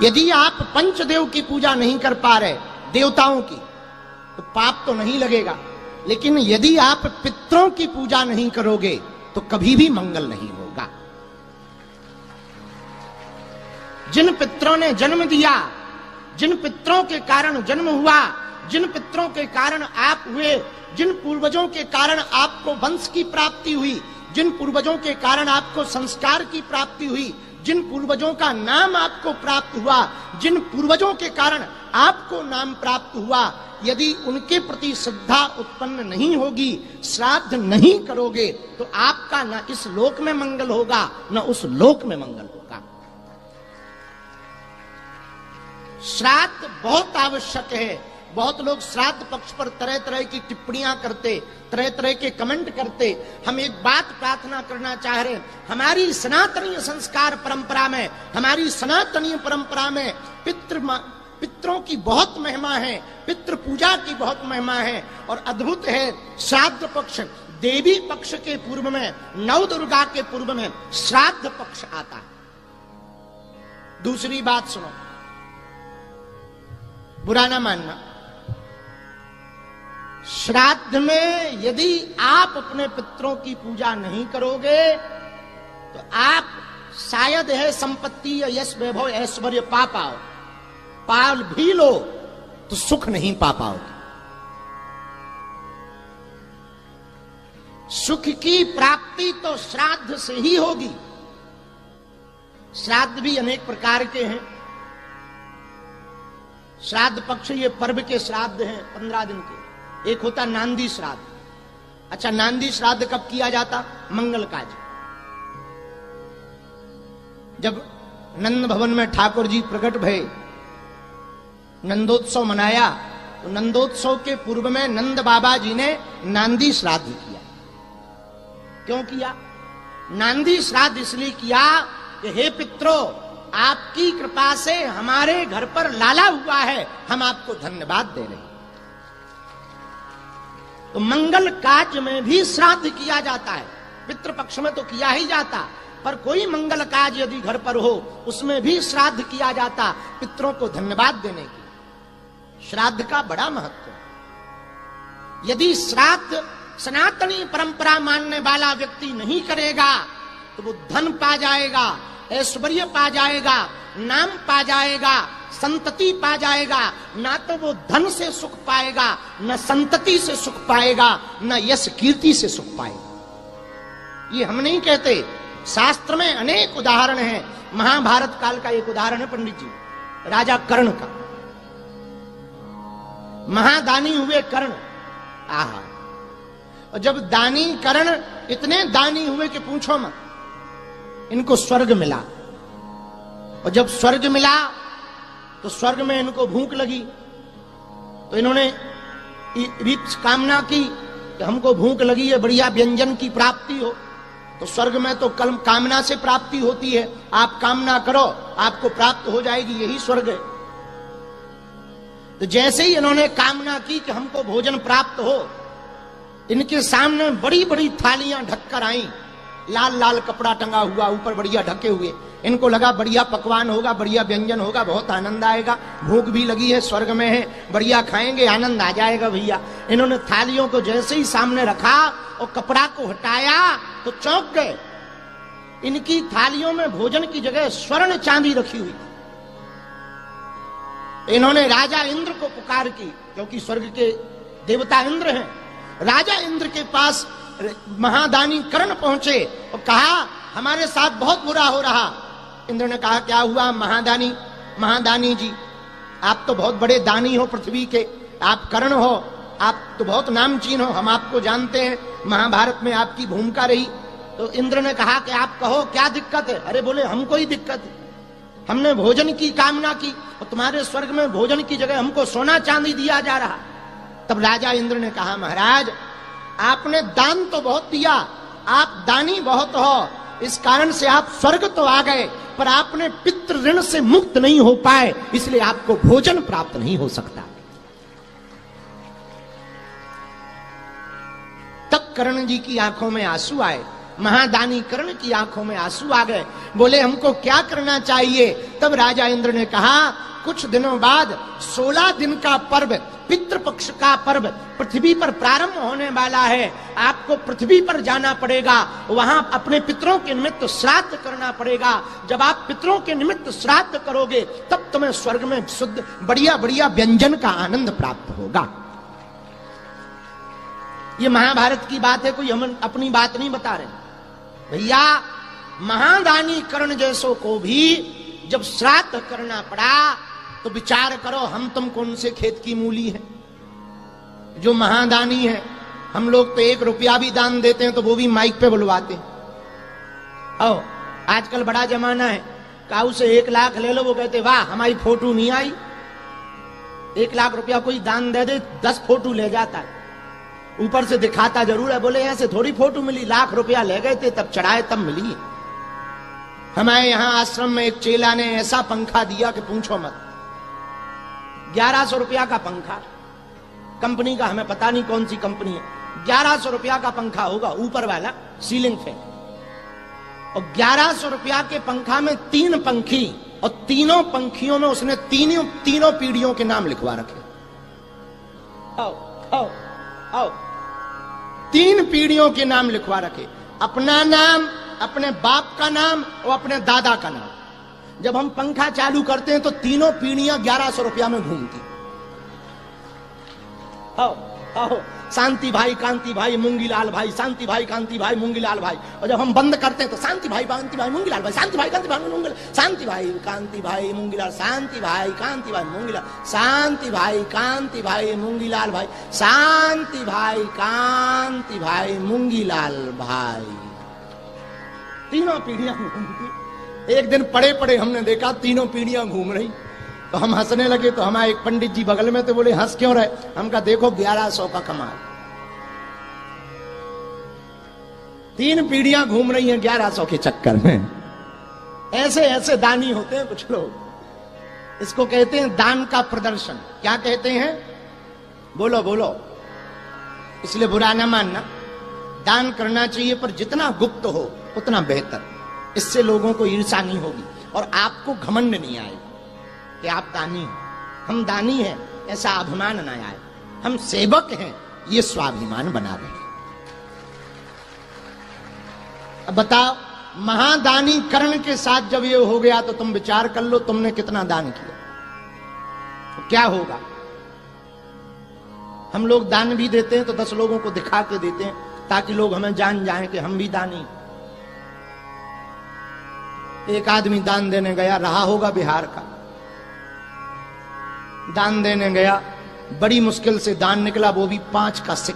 यदि आप पंचदेव की पूजा नहीं कर पा रहे, देवताओं की, तो पाप तो नहीं लगेगा, लेकिन यदि आप पितरों की पूजा नहीं करोगे तो कभी भी मंगल नहीं होगा। जिन पितरों ने जन्म दिया, जिन पितरों के कारण जन्म हुआ, जिन पितरों के कारण आप हुए, जिन पूर्वजों के कारण आपको वंश की प्राप्ति हुई, जिन पूर्वजों के कारण आपको संस्कार की प्राप्ति हुई, जिन पूर्वजों का नाम आपको प्राप्त हुआ, जिन पूर्वजों के कारण आपको नाम प्राप्त हुआ, यदि उनके प्रति श्रद्धा उत्पन्न नहीं होगी, श्राद्ध नहीं करोगे, तो आपका न इस लोक में मंगल होगा न उस लोक में मंगल होगा। श्राद्ध बहुत आवश्यक है। बहुत लोग श्राद्ध पक्ष पर तरह तरह की टिप्पणियां करते, तरह तरह के कमेंट करते। हम एक बात प्रार्थना करना चाह रहे हैं, हमारी सनातनीय संस्कार परंपरा में, हमारी सनातनीय परंपरा में पितरों की बहुत महिमा है, पितृ पूजा की बहुत महिमा है। और अद्भुत है, श्राद्ध पक्ष देवी पक्ष के पूर्व में, नव दुर्गा के पूर्व में श्राद्ध पक्ष आता है। दूसरी बात सुनो, बुरा ना मानना, श्राद्ध में यदि आप अपने पितरों की पूजा नहीं करोगे तो आप शायद है संपत्ति या यश वैभव ऐश्वर्य पा पाओ, पाल भी लो तो सुख नहीं पा पाओगे। सुख की प्राप्ति तो श्राद्ध से ही होगी। श्राद्ध भी अनेक प्रकार के हैं। श्राद्ध पक्ष ये पर्व के श्राद्ध हैं 15 दिन के। एक होता नांदी श्राद्ध। अच्छा, नांदी श्राद्ध कब किया जाता? मंगल काज। जब नंद भवन में ठाकुर जी प्रकट भये, नंदोत्सव मनाया, तो नंदोत्सव के पूर्व में नंद बाबा जी ने नांदी श्राद्ध किया। क्यों किया? नांदी श्राद्ध इसलिए किया कि हे पितरों, आपकी कृपा से हमारे घर पर लाला हुआ है, हम आपको धन्यवाद दे रहे हैं। तो मंगल काज में भी श्राद्ध किया जाता है। पितृपक्ष में तो किया ही जाता, पर कोई मंगल काज यदि घर पर हो उसमें भी श्राद्ध किया जाता, पितरों को धन्यवाद देने की। श्राद्ध का बड़ा महत्व है। यदि श्राद्ध सनातनी परंपरा मानने वाला व्यक्ति नहीं करेगा तो वो धन पा जाएगा, ऐश्वर्य पा जाएगा, नाम पा जाएगा, संतति पा जाएगा। ना तो वो धन से सुख पाएगा, न संतति से सुख पाएगा, न यश कीर्ति से सुख पाएगा। ये हम नहीं कहते, शास्त्र में अनेक उदाहरण हैं। महाभारत काल का एक उदाहरण है पंडित जी, राजा कर्ण का। महादानी हुए कर्ण। आहा, और जब दानी कर्ण इतने दानी हुए कि पूछो मत, इनको स्वर्ग मिला। और जब स्वर्ग मिला तो स्वर्ग में इनको भूख लगी, तो इन्होंने कामना की कि हमको भूख लगी है, बढ़िया व्यंजन की प्राप्ति हो। तो स्वर्ग में तो कामना से प्राप्ति होती है, आप कामना करो आपको प्राप्त हो जाएगी, यही स्वर्ग है। तो जैसे ही इन्होंने कामना की कि हमको भोजन प्राप्त हो, इनके सामने बड़ी बड़ी थालियां ढककर आई, लाल लाल कपड़ा टंगा हुआ, ऊपर बढ़िया ढके हुए। इनको लगा बढ़िया पकवान होगा, बढ़िया व्यंजन होगा, बहुत आनंद आएगा, भूख भी लगी है, स्वर्ग में है, बढ़िया खाएंगे, आनंद आ जाएगा भैया। इन्होंने थालियों को जैसे ही सामने रखा और कपड़ा को हटाया तो चौंक गए। इनकी थालियों में भोजन की जगह स्वर्ण चांदी रखी हुई। इन्होंने राजा इंद्र को पुकार की, क्योंकि स्वर्ग के देवता इंद्र हैं। राजा इंद्र के पास महादानी कर्ण पहुंचे और कहा हमारे साथ बहुत बुरा हो रहा। इंद्र ने कहा क्या हुआ? महादानी जी, आप तो बहुत बड़े दानी हो पृथ्वी के, आप कर्ण हो, आप तो बहुत नामचीन हो, हम आपको जानते हैं, महाभारत में आपकी भूमिका रही। तो इंद्र ने कहा कि आप कहो क्या दिक्कत है? अरे बोले हमको ही दिक्कत है, हमने भोजन की कामना की और तुम्हारे स्वर्ग में भोजन की जगह हमको सोना चांदी दिया जा रहा। तब राजा इंद्र ने कहा महाराज, आपने दान तो बहुत दिया, आप दानी बहुत हो, इस कारण से आप स्वर्ग तो आ गए, पर आपने पितृ ऋण से मुक्त नहीं हो पाए, इसलिए आपको भोजन प्राप्त नहीं हो सकता। तब कर्ण जी की आंखों में आंसू आए। महादानी कर्ण की आंखों में आंसू आ गए। बोले हमको क्या करना चाहिए? तब राजा इंद्र ने कहा कुछ दिनों बाद 16 दिन का पर्व, पितृपक्ष का पर्व पृथ्वी पर प्रारंभ होने वाला है। आपको पृथ्वी पर जाना पड़ेगा, वहां अपने पितरों के निमित्त श्राद्ध करना पड़ेगा। जब आप पितरों के निमित्त श्राद्ध करोगे तब तुम्हें स्वर्ग में शुद्ध बढ़िया बढ़िया व्यंजन का आनंद प्राप्त होगा। ये महाभारत की बात है, कोई हम अपनी बात नहीं बता रहे भैया। महादानी कर्ण जैसों को भी जब श्राद्ध करना पड़ा तो विचार करो, हम तुम कौन से खेत की मूली है जो महादानी है? हम लोग तो 1 रुपया भी दान देते हैं तो वो भी माइक पे बुलवाते हैं। ओ आजकल बड़ा जमाना है, काऊ से 1 लाख ले लो, वो कहते वाह हमारी फोटो नहीं आई। 1 लाख रुपया कोई दान दे दे, 10 फोटो ले जाता है, ऊपर से दिखाता जरूर है, बोले यहां से थोड़ी फोटो मिली, लाख रुपया ले गए थे तब चढ़ाए तब मिली। हमारे यहां आश्रम में एक चेला ने ऐसा पंखा दिया कि पूछो मत। 1100 रुपया का पंखा, कंपनी का हमें पता नहीं कौन सी कंपनी है, 1100 रुपया का पंखा होगा, ऊपर वाला सीलिंग फैन। और 1100 रुपया के पंखा में 3 पंखी, और तीनों पंखियों में उसने तीनों पीढ़ियों के नाम लिखवा रखे। आओ आओ आओ, 3 पीढ़ियों के नाम लिखवा रखे, अपना नाम, अपने बाप का नाम और अपने दादा का नाम। जब हम पंखा चालू करते हैं तो तीनों पीढ़ियां 1100 रुपया में घूमती। आओ आओ, शांति भाई, कांति भाई, मूंगीलाल भाई, शांति भाई, कांति भाई, मूंगीलाल भाई। और जब हम बंद करते हैं तो शांति भाई, कांति भाई, मूंगीलाल भाई, शांति भाई, कांति भाई, मूंगीलाल, शांति भाई, कांति भाई, मूंगीलाल, शांति भाई, कांति भाई, मूंगीलाल, शांति भाई, कांति भाई, मूंगीलाल भाई, शांति भाई, कांति भाई, मूंगीलाल भाई। तीनों पीढ़ियां घूमती। एक दिन पड़े पड़े हमने देखा तीनों पीढ़ियां घूम रही, तो हम हंसने लगे। तो हमारे एक पंडित जी बगल में थे, बोले हंस क्यों रहे? हम कहा देखो 1100 का कमाल, 3 पीढ़ियां घूम रही हैं 1100 के चक्कर में। ऐसे ऐसे दानी होते हैं कुछ लोग। इसको कहते हैं दान का प्रदर्शन। क्या कहते हैं? बोलो बोलो, इसलिए बुरा ना मानना। दान करना चाहिए, पर जितना गुप्त हो उतना बेहतर। इससे लोगों को ईर्ष्या नहीं होगी और आपको घमंड नहीं आएगा कि आप दानी हैं, हम दानी हैं, ऐसा अभिमान ना आए। हम सेवक हैं, ये स्वाभिमान बना रहे। अब बताओ, महादानी कर्ण के साथ जब ये हो गया तो तुम विचार कर लो, तुमने कितना दान किया तो क्या होगा। हम लोग दान भी देते हैं तो 10 लोगों को दिखा के देते हैं ताकि लोग हमें जान जाएं कि हम भी दानी। एक आदमी दान देने गया, रहा होगा बिहार का, दान देने गया, बड़ी मुश्किल से दान निकला, वो भी 5 का सिक्का।